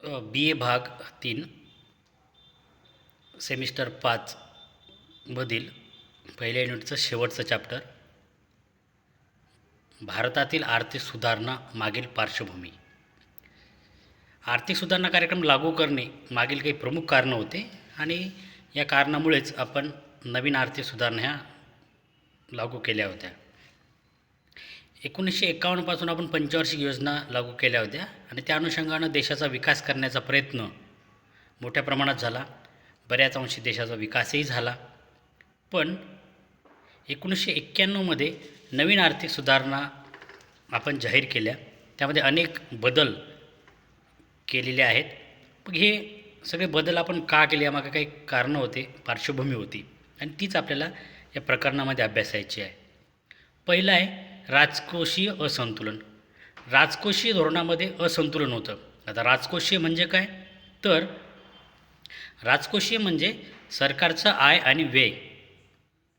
बी ए भाग 3 सेमिस्टर 5 मधील पहिल्या युनिटचं शेवटचं चॅप्टर भारतातील आर्थिक सुधारणा मागील पार्श्वभूमी. आर्थिक सुधारणा कार्यक्रम लागू करणे मागील काही प्रमुख कारणं होते आणि या कारणामुळेच आपण नवीन आर्थिक सुधारणा ह्या लागू केल्या होत्या. 1951 पासून आपण पंचवार्षिक योजना लागू केल्या होत्या आणि त्या अनुषंगानं देशाचा विकास करण्याचा प्रयत्न मोठ्या प्रमाणात झाला. बऱ्याच अंशी देशाचा विकासही झाला. पण 1991मध्ये नवीन आर्थिक सुधारणा आपण जाहीर केल्या. त्यामध्ये अनेक बदल केलेले आहेत. मग हे सगळे बदल आपण का केले यामागे काही कारणं होते, पार्श्वभूमी होती आणि तीच आपल्याला या प्रकरणामध्ये अभ्यासायची आहे. पहिलं आहे राजकोषीय असंतुलन. राजकोषीय धोरणामध्ये असंतुलन होतं. आता राजकोषीय म्हणजे काय, तर राजकोषीय म्हणजे सरकारचं आय आणि व्यय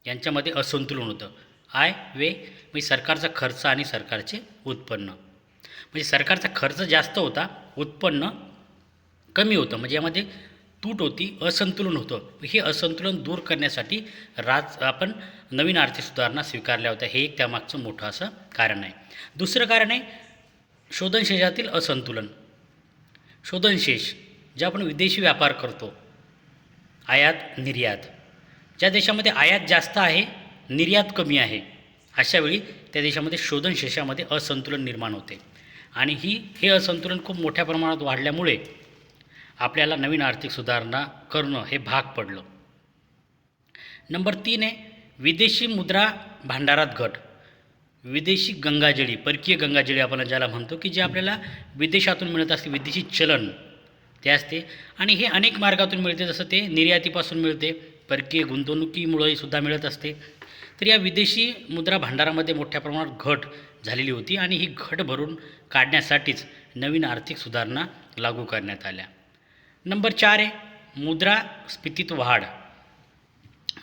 यांच्यामध्ये असंतुलन होतं. आय व्यय म्हणजे सरकारचा खर्च आणि सरकारचे उत्पन्न. म्हणजे सरकारचा खर्च जास्त होता, उत्पन्न कमी होतं. म्हणजे यामध्ये तूट होती, असंतुलन होतं. हे असंतुलन दूर करण्यासाठी आपण नवीन आर्थिक सुधारणा स्वीकारल्या होत्या. हे एक त्यामागचं मोठं असं कारण आहे. दुसरं कारण आहे शोधनशेषातील असंतुलन. शोधनशेष जे आपण विदेशी व्यापार करतो, आयात निर्यात, ज्या देशामध्ये आयात जास्त आहे, निर्यात कमी आहे, अशावेळी त्या देशामध्ये शोधनशेषामध्ये असंतुलन निर्माण होते आणि हे असंतुलन खूप मोठ्या प्रमाणात वाढल्यामुळे आपल्याला नवीन आर्थिक सुधारणा करणं हे भाग पडलं. नंबर 3 आहे विदेशी मुद्रा भांडारात घट. विदेशी गंगाजळी, परकीय गंगाजळी आपण ज्याला म्हणतो, की जे आपल्याला विदेशातून मिळत असते, विदेशी चलन ते असते आणि हे अनेक मार्गातून मिळते. जसं ते निर्यातीपासून मिळते, परकीय गुंतवणुकीमुळेही सुद्धा मिळत असते. तर या विदेशी मुद्रा भांडारामध्ये मोठ्या प्रमाणात घट झालेली होती आणि ही घट भरून काढण्यासाठीच नवीन आर्थिक सुधारणा लागू करण्यात आल्या. नंबर 4 आहे मुद्रास्फीतीत वाढ.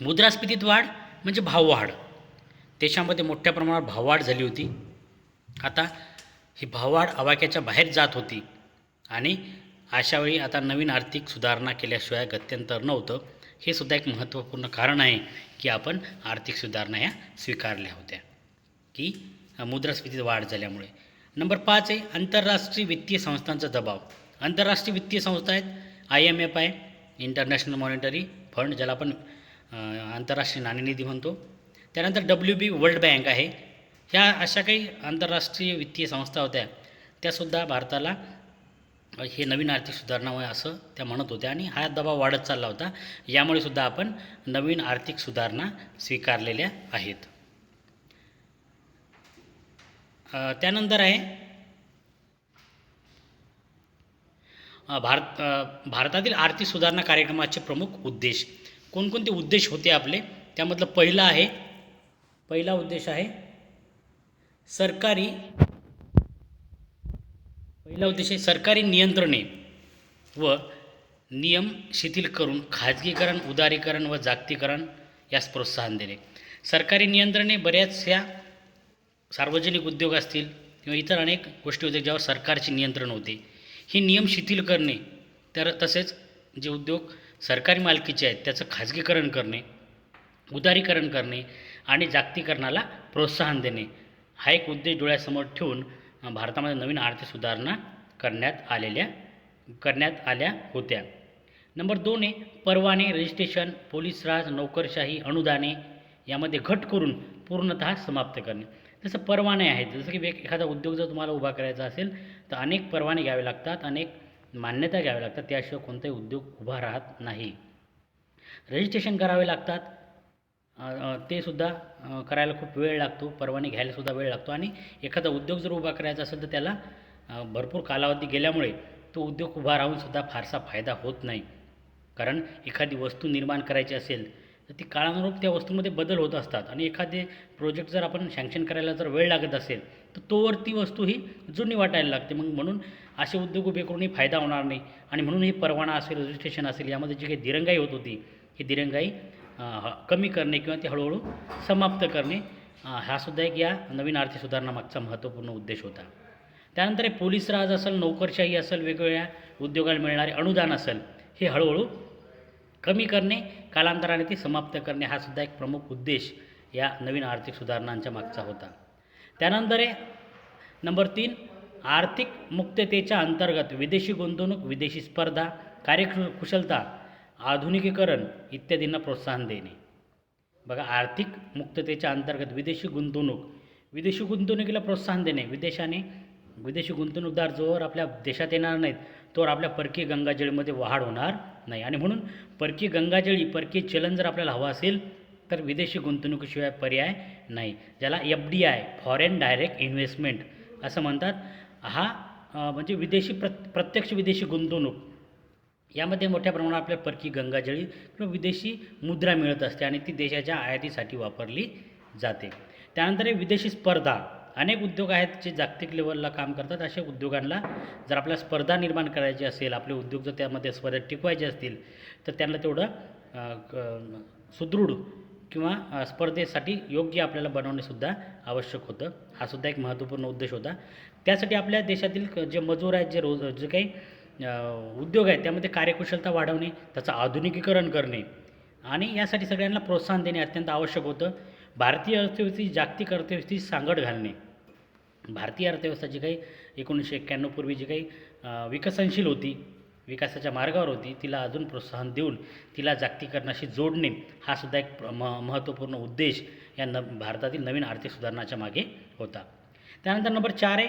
मुद्रास्फीतीत वाढ म्हणजे भाववाढ. देशामध्ये मोठ्या प्रमाणात भाववाढ झाली होती. आता ही भाववाढ आवाक्याच्या बाहेर जात होती आणि अशावेळी आता नवीन आर्थिक सुधारणा केल्याशिवाय गत्यंतर नव्हतं. हे सुद्धा एक महत्त्वपूर्ण कारण आहे की आपण आर्थिक सुधारणा ह्या स्वीकारल्या होत्या, की मुद्रास्फीतीत वाढ झाल्यामुळे. नंबर 5 आहे आंतरराष्ट्रीय वित्तीय संस्थांचा दबाव. आंतरराष्ट्रीय वित्तीय संस्था आहेत, IMF आहे, इंटरनॅशनल मॉनिटरी फंड ज्याला आपण आंतरराष्ट्रीय नाणेनिधी म्हणतो. त्यानंतर WB वर्ल्ड बँक आहे. ह्या अशा काही आंतरराष्ट्रीय वित्तीय संस्था होत्या, त्यासुद्धा भारताला हे नवीन आर्थिक सुधारणा असं त्या म्हणत होत्या आणि हा दबाव वाढत चालला होता. यामुळे सुद्धा आपण नवीन आर्थिक सुधारणा स्वीकारलेल्या आहेत. त्यानंतर आहे भारतातील आर्थिक सुधारणा कार्यक्रमाचे प्रमुख उद्देश. कोणकोणते उद्देश होते आपले, त्यामधलं पहिला उद्देश आहे सरकारी नियंत्रणे व नियम शिथिल करून खाजगीकरण, उदारीकरण व जागतिकीकरण यास प्रोत्साहन देणे. सरकारी नियंत्रणे बऱ्याचशा सार्वजनिक उद्योग असतील किंवा इतर अनेक गोष्टी होत्या ज्यावर सरकारचे नियंत्रण होते, हे नियम शिथिल करणे. तर तसेच जे उद्योग सरकारी मालकीचे आहेत त्याचं खाजगीकरण करणे, उदारीकरण करणे आणि जागतिकीकरणाला प्रोत्साहन देणे हा एक उद्देश डोळ्यासमोर ठेवून भारतामध्ये नवीन आर्थिक सुधारणा करण्यात आल्या होत्या. नंबर 2 आहे परवाने, रजिस्ट्रेशन, पोलीस राज, नोकरशाही, अनुदाने यामध्ये घट करून पूर्णतः समाप्त करणे. जसं परवाने आहेत, जसं की एखादा उद्योग जर तुम्हाला उभा करायचा असेल तर अनेक परवाने घ्यावे लागतात, अनेक मान्यता घ्याव्या लागतात, त्याशिवाय कोणताही उद्योग उभा राहत नाही. रजिस्ट्रेशन करावे लागतात, ते सुद्धा करायला खूप वेळ लागतो, परवाने घ्यायला सुद्धा वेळ लागतो आणि एखादा उद्योग जर उभा करायचा असेल तर त्याला भरपूर कालावधी गेल्यामुळे तो उद्योग उभा राहूनसुद्धा फारसा फायदा होत नाही. कारण एखादी वस्तू निर्माण करायची असेल तर ती काळानुरूप त्या वस्तूमध्ये बदल होत असतात आणि एखादे प्रोजेक्ट जर आपण सँक्शन करायला जर वेळ लागत असेल तर तोवर ती वस्तू ही जुनी वाटायला लागते. मग म्हणून असे उद्योग उभे करूनही फायदा होणार नाही आणि म्हणून ही परवाना असेल, रजिस्ट्रेशन असेल, यामध्ये जी काही दिरंगाई होत होती ही दिरंगाई कमी करणे किंवा ती हळूहळू समाप्त करणे हा सुद्धा एक या नवीन आर्थिक सुधारणा मागचा महत्त्वपूर्ण उद्देश होता. त्यानंतर हे पोलीस राज असेल, नोकरशाही असेल, वेगवेगळ्या उद्योगाला मिळणारे अनुदान असेल, हे हळूहळू कमी करणे, कालांतराने ती समाप्त करणे हा सुद्धा एक प्रमुख उद्देश या नवीन आर्थिक सुधारणांच्या मागचा होता. त्यानंतर आहे नंबर 3, आर्थिक मुक्ततेच्या अंतर्गत विदेशी गुंतवणूक, विदेशी स्पर्धा, कार्यकुशलता, आधुनिकीकरण इत्यादींना प्रोत्साहन देणे. बघा, आर्थिक मुक्ततेच्या अंतर्गत विदेशी गुंतवणुकीला प्रोत्साहन देणे. विदेशी गुंतवणूकदार जोवर आपल्या देशात येणार नाहीत तोवर आपल्या परकीय गंगाजळीमध्ये वाढ होणार नाही. आणि म्हणून परकीय चलन जर आपल्याला हवं असेल तर विदेशी गुंतवणुकीशिवाय पर्याय नाही. ज्याला FDI, फॉरेन डायरेक्ट इन्व्हेस्टमेंट असं म्हणतात. हा म्हणजे प्रत्यक्ष विदेशी गुंतवणूक, यामध्ये मोठ्या प्रमाणात आपल्या परकीय गंगाजळी किंवा विदेशी मुद्रा मिळत असते आणि ती देशाच्या आयातीसाठी वापरली जाते. त्यानंतर विदेशी स्पर्धा. अनेक उद्योग आहेत जे जागतिक लेवलला काम करतात. अशा उद्योगांना जर आपल्याला स्पर्धा निर्माण करायची असेल, आपले उद्योग जर त्यामध्ये स्पर्धेत टिकवायचे असतील तर त्यांना तेवढं सुदृढ किंवा स्पर्धेसाठी योग्य आपल्याला बनवणेसुद्धा आवश्यक होतं. हा सुद्धा एक महत्त्वपूर्ण उद्देश होता. त्यासाठी आपल्या देशातील जे मजूर आहेत, जे काही उद्योग आहेत त्यामध्ये कार्यकुशलता वाढवणे, त्याचं आधुनिकीकरण करणे आणि यासाठी सगळ्यांना प्रोत्साहन देणे अत्यंत आवश्यक होतं. भारतीय अर्थव्यवस्थेची जागतिक अर्थव्यवस्थेची सांगड घालणे. भारतीय अर्थव्यवस्था जी काही 1991 पूर्वी जी काही विकसनशील होती, विकासाच्या मार्गावर होती, तिला अजून प्रोत्साहन देऊन तिला जागतिकीकरणाशी जोडणे हा सुद्धा एक महत्त्वपूर्ण उद्देश या भारतातील नवीन आर्थिक सुधारणाच्या मागे होता. त्यानंतर नंबर 4 आहे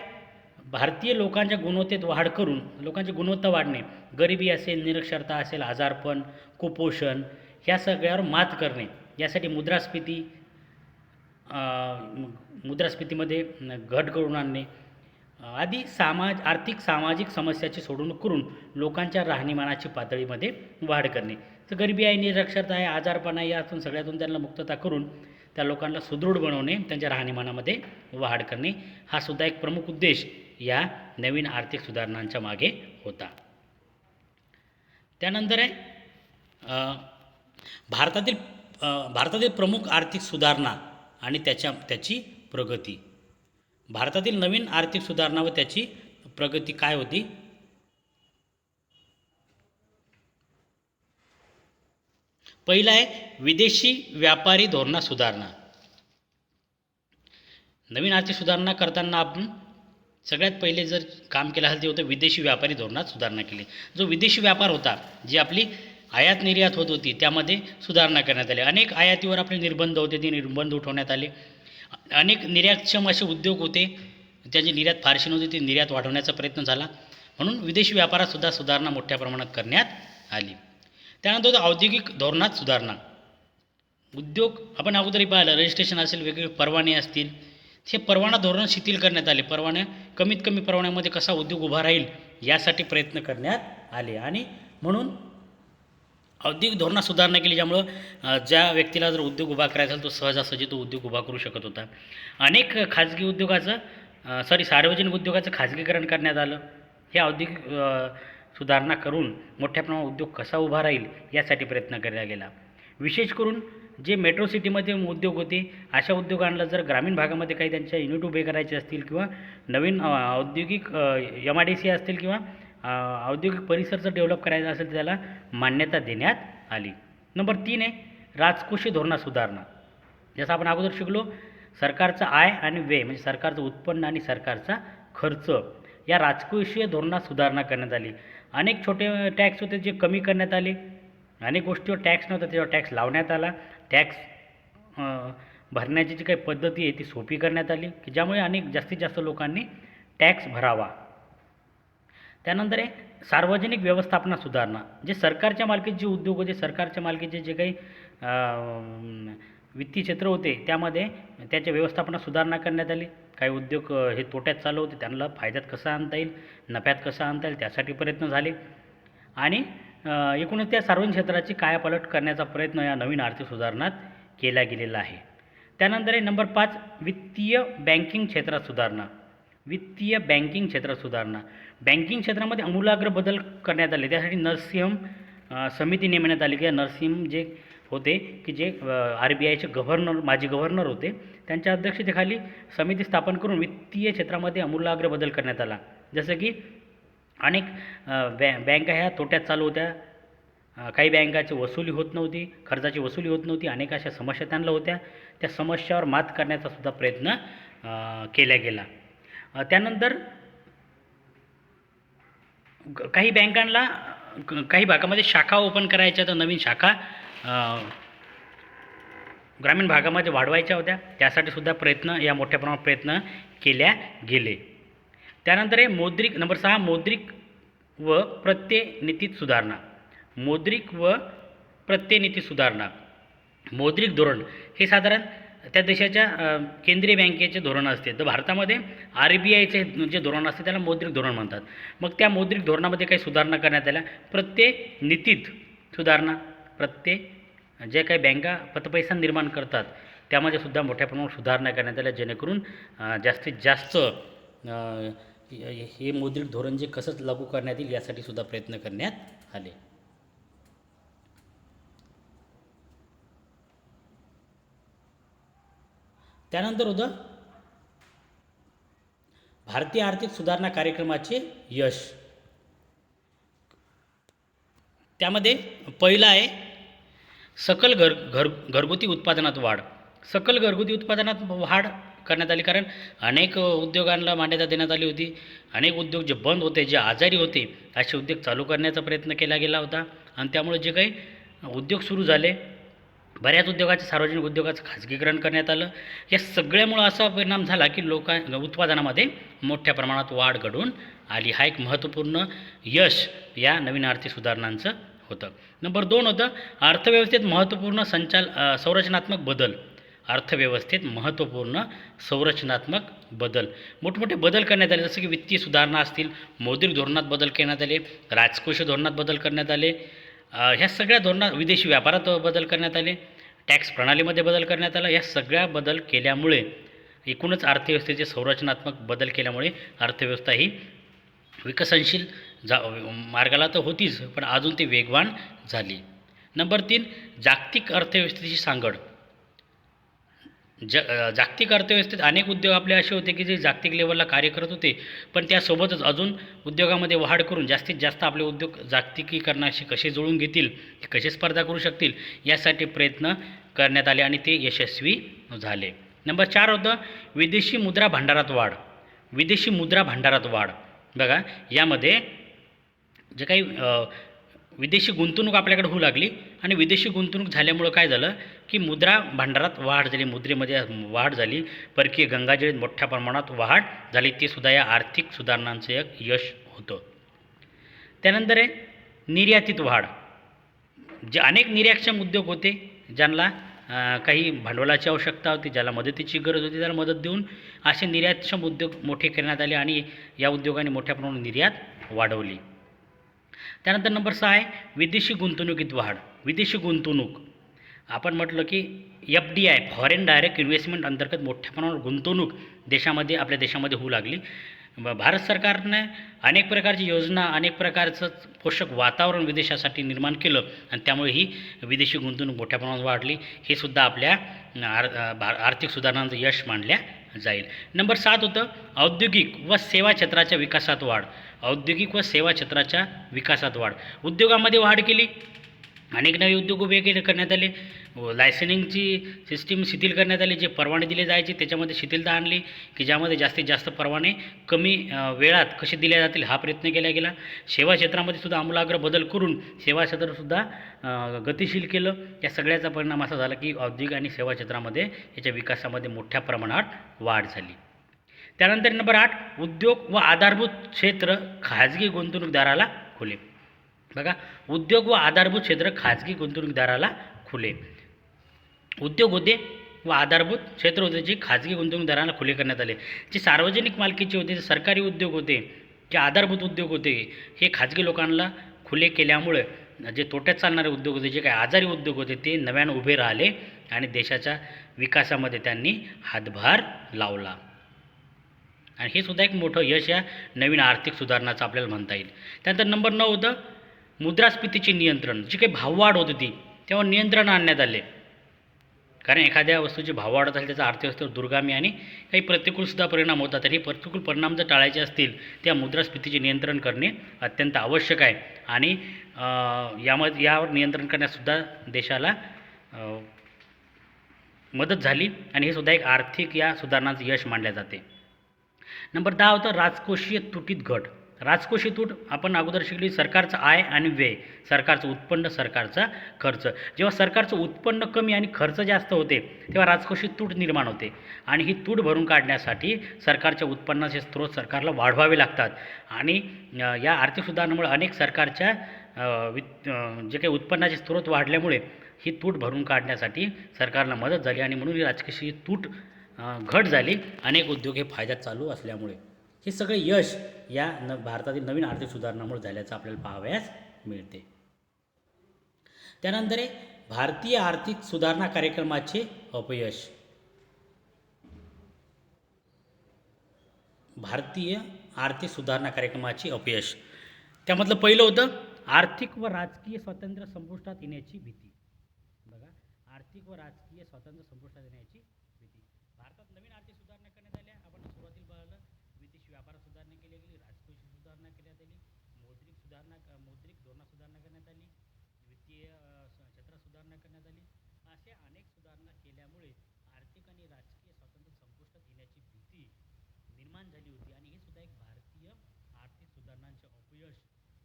भारतीय लोकांच्या गुणवत्तेत वाढ करून लोकांची गुणवत्ता वाढणे. गरिबी असेल, निरक्षरता असेल, आजारपण, कुपोषण ह्या सगळ्यावर मात करणे. यासाठी मुद्रास्फीतीमध्ये घट करून आणणे आदी आर्थिक सामाजिक समस्याची सोडवणूक करून लोकांच्या राहणीमानाची पातळीमध्ये वाढ करणे. तर गरिबी आहे, निरक्षरता आहे, आजारपण आहे, यातून सगळ्यातून त्यांना मुक्तता करून त्या लोकांना सुदृढ बनवणे, त्यांच्या राहणीमानामध्ये वाढ करणे हा सुद्धा एक प्रमुख उद्देश या नवीन आर्थिक सुधारणांच्या मागे होता. त्यानंतर आहे भारतातील प्रमुख आर्थिक सुधारणा आणि त्याची प्रगती. भारतातील नवीन आर्थिक सुधारणा व त्याची प्रगती काय होती? पहिला आहे विदेशी व्यापारी धोरणा सुधारणा. नवीन आर्थिक सुधारणा करताना आपण सगळ्यात पहिले जर काम केलं असेल ते होतं विदेशी व्यापारी धोरणात सुधारणा केली. जो विदेशी व्यापार होता, जी आपली आयात निर्यात होत होती, त्यामध्ये सुधारणा करण्यात आली. अनेक आयातीवर आपले निर्बंध होते, ते निर्बंध उठवण्यात आले. अनेक निर्यातक्षम असे उद्योग होते, त्यांची निर्यात फारशी नव्हती, ती निर्यात वाढवण्याचा प्रयत्न झाला. म्हणून विदेशी व्यापारात सुद्धा सुधारणा मोठ्या प्रमाणात करण्यात आली. त्यानंतर औद्योगिक धोरणात सुधारणा. उद्योग आपण अगोदरही पाहिलं, रजिस्ट्रेशन असेल, वेगवेगळे परवाने असतील, हे परवाना धोरण शिथिल करण्यात आले. कमीत कमी परवान्यामध्ये कसा उद्योग उभा राहील यासाठी प्रयत्न करण्यात आले. आणि म्हणून औद्योगिक धोरणात सुधारणा केली, ज्यामुळं ज्या व्यक्तीला जर उद्योग उभा करायचा असेल तो सहजासहजी तो उद्योग उभा करू शकत होता. अनेक सार्वजनिक उद्योगाचं खाजगीकरण करण्यात आलं. हे औद्योगिक सुधारणा करून मोठ्या प्रमाणात उद्योग कसा उभा राहील यासाठी प्रयत्न केला गेला. विशेष करून जे मेट्रो सिटीमध्ये उद्योग होते, अशा उद्योगांना जर ग्रामीण भागामध्ये काही त्यांच्या युनिट उभे करायचे असतील किंवा नवीन औद्योगिक MIDC असतील किंवा औद्योगिक परिसर जर डेव्हलप करायचा असेल तर त्याला मान्यता देण्यात आली. नंबर 3 आहे राजकोषीय धोरणात सुधारणा. जसं आपण अगोदर शिकलो, सरकारचा आय आणि व्यय म्हणजे सरकारचं उत्पन्न आणि सरकारचा खर्च या राजकोषीय धोरणात सुधारणा करण्यात आली. अनेक छोटे टॅक्स होते जे कमी करण्यात आले. अनेक गोष्टीवर टॅक्स नव्हता, त्याच्यावर टॅक्स लावण्यात आला. टॅक्स भरण्याची जी काही पद्धती आहे ती सोपी करण्यात आली, की ज्यामुळे जास्तीत जास्त लोकांनी टॅक्स भरावा. त्यानंतर आहे सार्वजनिक व्यवस्थापनात सुधारणा. जे सरकारच्या मालकीचे जे उद्योग होते, सरकारच्या मालकीचे जे काही वित्तीय क्षेत्र होते, त्यामध्ये त्याच्या व्यवस्थापनात सुधारणा करण्यात आली. काही उद्योग हे तोट्यात चालू होते, त्यांना फायद्यात कसं आणता येईल, नफ्यात कसं आणता येईल त्यासाठी प्रयत्न झाले. आणि एकूणच त्या सार्वजनिक क्षेत्राची कायापालट करण्याचा प्रयत्न या नवीन आर्थिक सुधारणात केला गेलेला आहे. त्यानंतर आहे नंबर 5 वित्तीय बँकिंग क्षेत्रात सुधारणा. वित्तीय बँकिंग क्षेत्रात सुधारणा. बँकिंग क्षेत्रामध्ये आमूलाग्र बदल करण्यात आले. त्यासाठी नरसिंह समिती नेमण्यात आली, किंवा नरसिंह जे होते की जे RBIचे गव्हर्नर माजी गव्हर्नर होते. त्यांच्या अध्यक्षतेखाली समिती स्थापन करून वित्तीय क्षेत्रामध्ये आमूलाग्र बदल करण्यात आला. जसं की अनेक बँका ह्या तोट्यात चालू होत्या. काही बँकाची वसुली होत नव्हती, कर्जाची वसुली होत नव्हती. अनेक अशा समस्या त्यांना होत्या. त्या समस्यावर मात करण्याचा सुद्धा प्रयत्न केला गेला. त्यानंतर काही बँकांना काही भागामध्ये शाखा ओपन करायच्या, तर नवीन शाखा ग्रामीण भागामध्ये वाढवायच्या होत्या. त्यासाठी सुद्धा या मोठ्या प्रमाणात प्रयत्न केल्या गेले. त्यानंतर आहे मौद्रिक नंबर 6 मौद्रिक व प्रत्यय नीतीत सुधारणा. मौद्रिक व प्रत्यय नीती सुधारणा. मौद्रिक धोरण हे साधारण त्या देशाच्या केंद्रीय बँकेचे धोरण असते. तर भारतामध्ये RBIचे जे धोरण असते त्याला मौद्रिक धोरण म्हणतात. मग त्या मौद्रिक धोरणामध्ये काही सुधारणा करण्यात आल्या. प्रत्यय नीतीत सुधारणा. प्रत्यय जे काही बँका पतपैसा निर्माण करतात त्यामध्ये सुद्धा मोठ्या प्रमाणात सुधारणा करण्यात आल्या, जेणेकरून जास्तीत जास्त हे मौद्रिक धोरण जे कसं लागू करण्यात येईल यासाठी सुद्धा प्रयत्न करण्यात आले. त्यानंतर होतं भारतीय आर्थिक सुधारणा कार्यक्रमाचे यश. त्यामध्ये पहिलं आहे सकल घरगुती उत्पादनात वाढ. सकल घरगुती उत्पादनात वाढ करण्यात आली, कारण अनेक उद्योगांना मान्यता देण्यात आली होती. अनेक उद्योग जे बंद होते, जे आजारी होते, असे उद्योग चालू करण्याचा प्रयत्न केला गेला होता. आणि त्यामुळे जे काही उद्योग सुरू झाले, बऱ्याच उद्योगाचे सार्वजनिक उद्योगाचं खाजगीकरण करण्यात आलं. या सगळ्यामुळं असा परिणाम झाला की उत्पादनामध्ये मोठ्या प्रमाणात वाढ घडून आली. हा एक महत्त्वपूर्ण यश या नवीन आर्थिक सुधारणांचं होतं. नंबर 2 होतं अर्थव्यवस्थेत महत्त्वपूर्ण संरचनात्मक बदल. अर्थव्यवस्थेत महत्त्वपूर्ण संरचनात्मक बदल. मोठमोठे बदल करण्यात आले, जसं की वित्तीय सुधारणा असतील, मौद्रिक धोरणात बदल करण्यात आले, राजकोषीय धोरणात बदल करण्यात आले. ह्या सगळ्या धोरणात विदेशी व्यापारात बदल करण्यात आले, टॅक्स प्रणालीमध्ये बदल करण्यात आला. या सगळ्या बदल केल्यामुळे एकूणच अर्थव्यवस्थेचे संरचनात्मक बदल केल्यामुळे अर्थव्यवस्था ही विकसनशील मार्गाला तर होतीच, पण अजून ती वेगवान झाली. नंबर 3 जागतिक अर्थव्यवस्थेची सांगड. जागतिक अर्थव्यवस्थेत अनेक उद्योग आपले असे होते की जे जागतिक लेवलला कार्य करत होते, पण त्यासोबतच अजून उद्योगामध्ये वाढ करून जास्तीत जास्त आपले उद्योग जागतिकीकरणाशी कसे जुळून घेतील, कसे स्पर्धा करू शकतील, यासाठी प्रयत्न करण्यात आले आणि ते यशस्वी झाले. नंबर 4 होतं विदेशी मुद्रा भांडारात वाढ. विदेशी मुद्रा भांडारात वाढ. बघा, यामध्ये जे काही विदेशी गुंतवणूक आपल्याकडे होऊ लागली आणि विदेशी गुंतवणूक झाल्यामुळं काय झालं की मुद्रा भांडारात वाढ झाली, मुद्रेमध्ये वाढ झाली, परकीय गंगाजळीत मोठ्या प्रमाणात वाढ झाली. ते सुद्धा या आर्थिक सुधारणांचं एक यश होतं. त्यानंतर आहे निर्यातीत वाढ. जे अनेक निर्यातक्षम उद्योग होते, ज्यांना काही भांडवलाची आवश्यकता होती, ज्याला मदतीची गरज होती, त्याला मदत देऊन असे निर्यातक्षम उद्योग मोठे करण्यात आले आणि या उद्योगाने मोठ्या प्रमाणात निर्यात वाढवली. त्यानंतर नंबर 6 आहे विदेशी गुंतवणुकीत वाढ. विदेशी गुंतवणूक आपण म्हटलं की FDI फॉरेन डायरेक्ट इन्व्हेस्टमेंट अंतर्गत मोठ्या प्रमाणावर गुंतवणूक आपल्या देशामध्ये होऊ लागली. भारत सरकारने अनेक प्रकारची योजना, अनेक प्रकारचं पोषक वातावरण विदेशासाठी निर्माण केलं आणि त्यामुळे ही विदेशी गुंतवणूक मोठ्या प्रमाणात वाढली. हे सुद्धा आपल्या आर्थिक सुधारणांचं यश मानल्या जाईल. नंबर 7 होतं औद्योगिक व सेवा क्षेत्राच्या विकासात वाढ. औद्योगिक व सेवा क्षेत्राच्या विकासात वाढ. उद्योगामध्ये वाढ केली, अनेक नवे उद्योग उभे करण्यात आले. लायसनिंगची सिस्टीम शिथिल करण्यात आली. जे परवाने दिले जायचे त्याच्यामध्ये शिथिलता आणली की ज्यामध्ये जास्तीत जास्त परवाने कमी वेळात कसे दिले जातील हा प्रयत्न केला गेला. सेवा क्षेत्रामध्ये सुद्धा आमूलाग्र बदल करून सेवा क्षेत्रसुद्धा गतिशील केलं. या सगळ्याचा परिणाम असा झाला की औद्योगिक आणि सेवा क्षेत्रामध्ये याच्या विकासामध्ये मोठ्या प्रमाणात वाढ झाली. त्यानंतर नंबर 8 उद्योग व आधारभूत क्षेत्र खाजगी गुंतवणूकदाराला खुले. बघा, उद्योग व आधारभूत क्षेत्र खाजगी गुंतवणूकदाराला खुले. उद्योग होते व आधारभूत क्षेत्र होते जे खाजगी गुंतवणूकदारांना खुले करण्यात आले. जे सार्वजनिक मालकीचे होते, जे सरकारी उद्योग होते, जे आधारभूत उद्योग होते, हे खाजगी लोकांना खुले केल्यामुळे जे तोट्यात चालणारे उद्योग होते, जे काही आजारी उद्योग होते, ते नव्यानं उभे राहिले आणि देशाच्या विकासामध्ये त्यांनी हातभार लावला. आणि हे सुद्धा एक मोठं यश या नवीन आर्थिक सुधारणाचं आपल्याला म्हणता येईल. त्यानंतर नंबर 9 होतं मुद्रास्फीतीचे नियंत्रण. जी काही भाववाढ होती ती तेव्हा नियंत्रण आणण्यात आले. कारण एखाद्या वस्तूचे भाव वाढत असेल त्याचा अर्थव्यवस्थेवर दूरगामी आणि काही प्रतिकूलसुद्धा परिणाम होतात. आणि हे प्रतिकूल परिणाम जर टाळायचे असतील त्या मुद्रास्फीतीचे नियंत्रण करणे अत्यंत आवश्यक आहे. आणि यावर नियंत्रण करण्यासुद्धा देशाला मदत झाली आणि हे सुद्धा एक आर्थिक या सुधारणांचं यश मानले जाते. नंबर 10 होतं राजकोषीय तुटीत घट. राजकोषीय तूट आपण अगोदर शिकली. सरकारचं आय आणि व्यय, सरकारचं उत्पन्न, सरकारचा खर्च. जेव्हा सरकारचं उत्पन्न कमी आणि खर्च जास्त होते तेव्हा राजकोषीय तूट निर्माण होते. आणि ही तूट भरून काढण्यासाठी सरकारच्या उत्पन्नाचे स्रोत सरकारला वाढवावे लागतात. आणि या आर्थिक सुधारणामुळे अनेक सरकारच्या जे काही उत्पन्नाचे स्रोत वाढल्यामुळे ही तूट भरून काढण्यासाठी सरकारला मदत झाली आणि म्हणून ही राजकोषीय तूट घट झाली. अनेक उद्योग हे फायद्यात चालू असल्यामुळे हे सगळे यश या भारतातील नवीन आर्थिक सुधारणामुळे झाल्याचं आपल्याला पाहावयास मिळते. त्यानंतर आहे भारतीय आर्थिक सुधारणा कार्यक्रमाचे अपयश. भारतीय आर्थिक सुधारणा कार्यक्रमाचे अपयश. त्यामधलं पहिलं होतं आर्थिक व राजकीय स्वातंत्र्य संपुष्टात येण्याची भीती. बघा, आर्थिक व राजकीय स्वातंत्र्य संपुष्टात येण्याची भीती. भारतात नवीन आर्थिक सुधारणा करण्यात आल्या. आपण सुरुवातीला पाहिलं विदेशी व्यापारात सुधारणा केली गेली, राजकोषीय सुधारणा करण्यात आली, मौद्रिक धोरणात सुधारणा करण्यात आली, वित्तीय क्षेत्रात सुधारणा करण्यात आली. अशा अनेक सुधारणा केल्यामुळे आर्थिक आणि राजकीय स्वातंत्र्य संपुष्टात येण्याची भीती निर्माण झाली होती. आणि हे सुद्धा एक भारतीय आर्थिक सुधारणांचे अपयश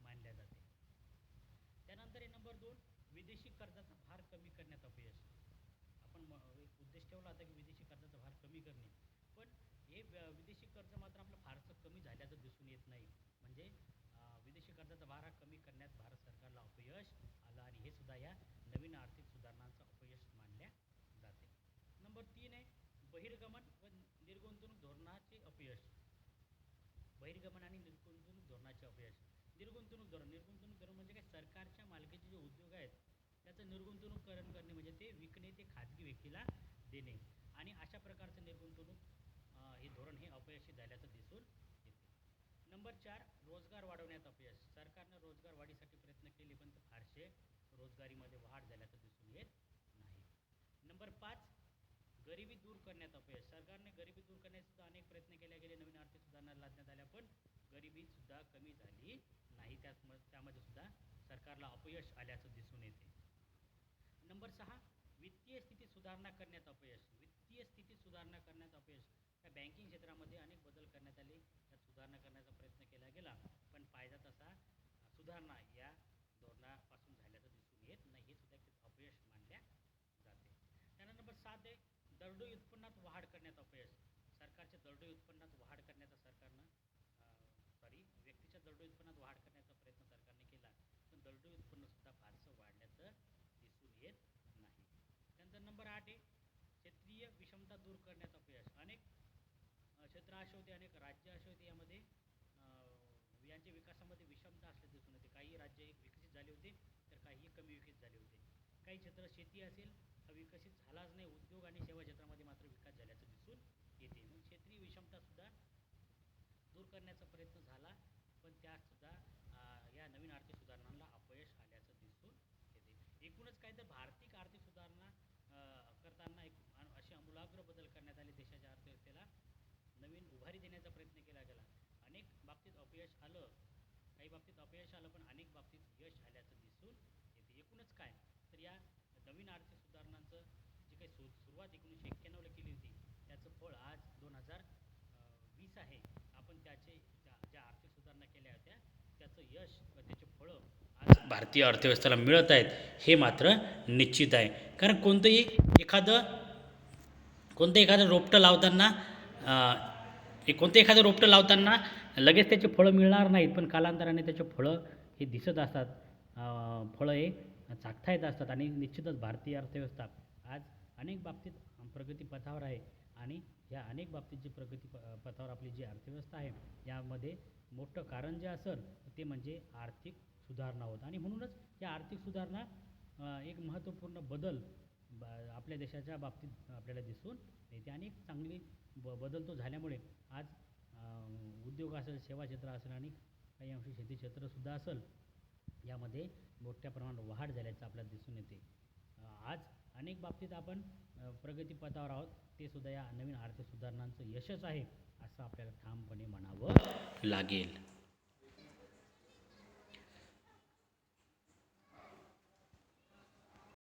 मानले जाते. त्यानंतर नंबर 2 विदेशी कर्जाचा भार कमी करण्यात अपयश. आपण एक उद्देश ठेवला होता की विदेशी कर्जाचा भार कमी करणे, पण हे विदेशी कर्ज मात्र आपलं फारसं कमी झाल्याचं दिसून येत नाही. म्हणजे विदेशी कर्जाचा भार हा कमी करण्यात भारत सरकारला अपयश आलं आणि हे सुद्धा या नवीन आर्थिक सुधारणांचं अपयश मानल्या जाते. नंबर 3 आहे बहिर्गमन व निर्गुंतवणूक धोरणाचे अपयश. बहिर्गमन आणि निर्गुंतवणूक धोरणाचे अपयश. निर्गुंतवणूक धोरण म्हणजे काय, सरकारच्या मालकीचे जे उद्योग आहेत त्याचं निर्गुंतवणूकरण करणे, म्हणजे ते विकणे, ते खाजगी व्यक्तीला देणे. आणि अशा प्रकारचं निर्गुंतवणूक हे धोरण हे अपयशी झाल्याचं दिसून येते. नंबर 4 रोजगार वाढवण्यात अपयश. सरकारनं रोजगार वाढीसाठी प्रयत्न केले पण फारसे रोजगारीमध्ये वाढ झाल्याचं दिसून येत नाही. नंबर 5 गरिबी दूर करण्यात अपयश. सरकारने गरिबी दूर करण्याचे सुद्धा अनेक प्रयत्न केले गेले, नवीन आर्थिक सुधारणा लादण्यात आल्या, पण गरिबी सुद्धा कमी झाली नाही. त्यामध्ये सुद्धा सरकारला अपयश आल्याचं दिसून येते. नंबर 6 वित्तीय स्थिती सुधारणा करण्यात अपयश. वित्तीय स्थिती सुधारणा करण्यात अपयश. त्या बँकिंग क्षेत्रामध्ये अनेक बदल करण्यात आले, त्यात सुधारणा करण्याचा प्रयत्न केला गेला, पण पाहिजे तसा सुधारणा या धोरणापासून झाल्याचं दिसून येत नाही. हे सुद्धा एक अपयश मानल्या जाते. त्यानंतर नंबर 7 आहे दरडोई उत्पन्नात वाढ करण्यात अपयश. सरकारच्या दरडोई उत्पन्नात वाढ करण्याचा व्यक्तीच्या दरडोई उत्पन्नात वाढ करण्याचा प्रयत्न सरकारने केला, पण दरडोई उत्पन्न सुद्धा फारसं वाढल्याचं दिसून येत नाही. त्यानंतर नंबर 8 आहे क्षेत्रीय विषमता दूर करण्यात अपयश. अनेक क्षेत्र असे होते, अनेक राज्य असे होते, यामध्ये यांच्या विकासामध्ये विषमता असल्याचे दिसून येते. काही राज्य विकसित झाले होते तर काही कमी विकसित झाले होते. काही क्षेत्र शेती असेल हा विकसित झालाच नाही, उद्योग आणि सेवा क्षेत्रामध्ये मात्र विकास झाल्याचं दिसून येते. मग क्षेत्रीय विषमता सुद्धा दूर करण्याचा प्रयत्न झाला, पण त्यात सुद्धा या नवीन आर्थिक सुधारणांना अपयश आल्याचं दिसून येते. एकूणच काय तर भारतीय आर्थिक सुधारणा करताना असे आमूलाग्र बदल करण्यात आले. देशाच्या अर्थव्यवस्थेला नवीन उभारी देण्याचा प्रयत्न केला गेला. अनेक बाबतीत अपयश आलं, काही बाबतीत अपयश आलं, पण अनेक बाबतीत यश आल्याचं दिसून येते. एकूणच काय तर या नवीन आर्थिक सुधारणांचं जे काही सुरुवात 1991ला केली होती त्याचं फळ आज 2020 आहे. आपण ज्या आर्थिक सुधारणा केल्या होत्या त्याचं यश व त्याचे फळं आज भारतीय अर्थव्यवस्थेला मिळत आहेत हे मात्र निश्चित आहे. कारण कोणतंही एखादं रोपटं लावताना लगेच त्याचे फळं मिळणार नाहीत, पण कालांतराने त्याचे फळं हे दिसत असतात, फळं हे चाखता येत असतात. आणि निश्चितच भारतीय अर्थव्यवस्था आज अनेक बाबतीत प्रगतीपथावर आहे. आणि या अनेक बाबतीत जी प्रगतीपथावर आपली जी अर्थव्यवस्था आहे यामध्ये मोठं कारण जे असेल ते म्हणजे आर्थिक सुधारणा होत. आणि म्हणूनच या आर्थिक सुधारणा एक महत्त्वपूर्ण बदल आपल्या देशाच्या बाबतीत आपल्याला दिसून येते. आणि एक चांगली बदल तो झाल्यामुळे आज उद्योग असेल, सेवा क्षेत्र असेल आणि काही अंशी शेती क्षेत्रसुद्धा असेल, यामध्ये मोठ्या प्रमाणात वाढ झाल्याचं आपल्याला दिसून येते. आज अनेक बाबतीत आपण प्रगतीपथावर आहोत. ते सुद्धा या नवीन आर्थिक सुधारणांचं यशच आहे असं आपल्याला ठामपणे म्हणावं लागेल.